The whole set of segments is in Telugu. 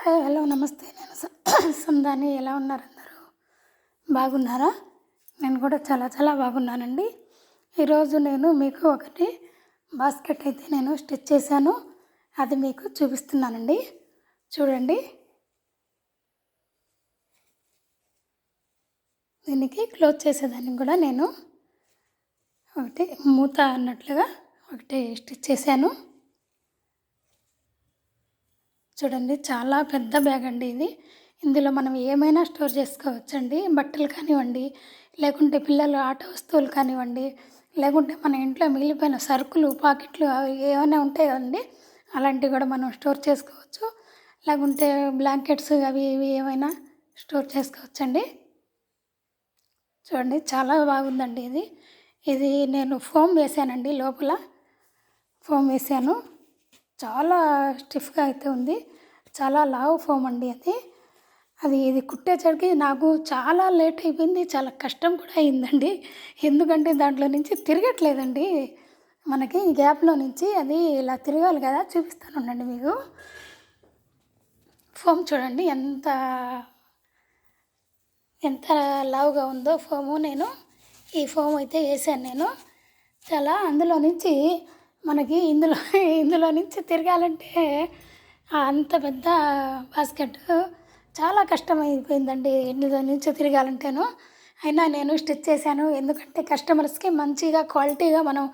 హాయ్ హలో నమస్తే. నేను సందాని. ఎలా ఉన్నారు అందరూ? బాగున్నారా? నేను కూడా చాలా చాలా బాగున్నానండి. ఈరోజు నేను మీకు ఒకటి బాస్కెట్ అయితే నేను స్టిచ్ చేశాను. అది మీకు చూపిస్తున్నానండి. చూడండి. దీనికి క్లోజ్ చేసేదానికి కూడా నేను ఒకటి మూత అన్నట్లుగా ఒకటి స్టిచ్ చేశాను. చూడండి, చాలా పెద్ద బ్యాగ్ అండి ఇది. ఇందులో మనం ఏమైనా స్టోర్ చేసుకోవచ్చండి. బట్టలు కానివ్వండి, లేకుంటే పిల్లల ఆట వస్తువులు కానివ్వండి, లేకుంటే మన ఇంట్లో మిగిలిపోయిన సరుకులు పాకెట్లు అవి ఏమైనా ఉంటాయి కదండి, అలాంటివి కూడా మనం స్టోర్ చేసుకోవచ్చు. లేకుంటే బ్లాంకెట్స్ అవి ఇవి ఏమైనా స్టోర్ చేసుకోవచ్చండి. చూడండి, చాలా బాగుందండి ఇది. ఇది నేను ఫోమ్ వేసానండి. లోపల ఫోమ్ వేసాను. చాలా స్టిఫ్గా అయితే ఉంది. చాలా లావు ఫోమ్ అండి ఇది కుట్టేసరికి నాకు చాలా లేట్ అయిపోయింది. చాలా కష్టం కూడా అయిందండి. ఎందుకంటే దాంట్లో నుంచి తిరగట్లేదండి. మనకి గ్యాప్లో నుంచి అది ఇలా తిరగాలి కదా. చూపిస్తాను ఉండండి మీకు. ఫోమ్ చూడండి ఎంత ఎంత లావుగా ఉందో ఫోము. నేను ఈ ఫోమ్ అయితే వేసాను నేను. చాలా అందులో నుంచి మనకి ఇందులో నుంచి తిరగాలంటే అంత పెద్ద బాస్కెట్ చాలా కష్టమైపోయిందండి. ఇందులో నుంచి తిరగాలంటేను. అయినా నేను స్టిచ్ చేశాను. ఎందుకంటే కస్టమర్స్కి మంచిగా క్వాలిటీగా మనం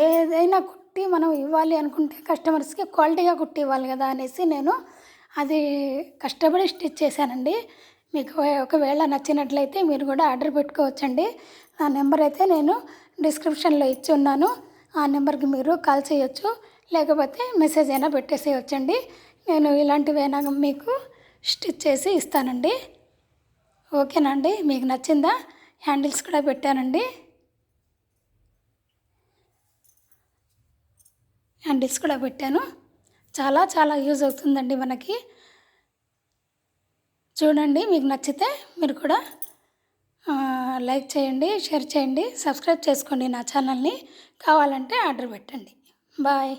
ఏదైనా కుట్టి మనం ఇవ్వాలి అనుకుంటే కస్టమర్స్కి క్వాలిటీగా కుట్టి ఇవ్వాలి కదా అనేసి నేను అది కష్టపడి స్టిచ్ చేశానండి. మీకు ఒకవేళ నచ్చినట్లయితే మీరు కూడా ఆర్డర్ పెట్టుకోవచ్చండి. ఆ నెంబర్ అయితే నేను డిస్క్రిప్షన్లో ఇచ్చి ఉన్నాను. ఆ నెంబర్కి మీరు కాల్ చేయొచ్చు, లేకపోతే మెసేజ్ అయినా పెట్టేసేయచ్చండి. నేను ఇలాంటివైనా మీకు స్టిచ్ చేసి ఇస్తానండి. ఓకేనా అండి? మీకు నచ్చిందా? హ్యాండిల్స్ కూడా పెట్టానండి. హ్యాండిల్స్ కూడా పెట్టాను. చాలా చాలా యూజ్ అవుతుందండి మనకి. చూడండి, మీకు నచ్చితే మీరు కూడా లైక్ చేయండి, షేర్ చేయండి, సబ్స్క్రైబ్ చేసుకోండి నా ఛానల్ని. కావాలంటే ఆర్డర్ పెట్టండి. బాయ్.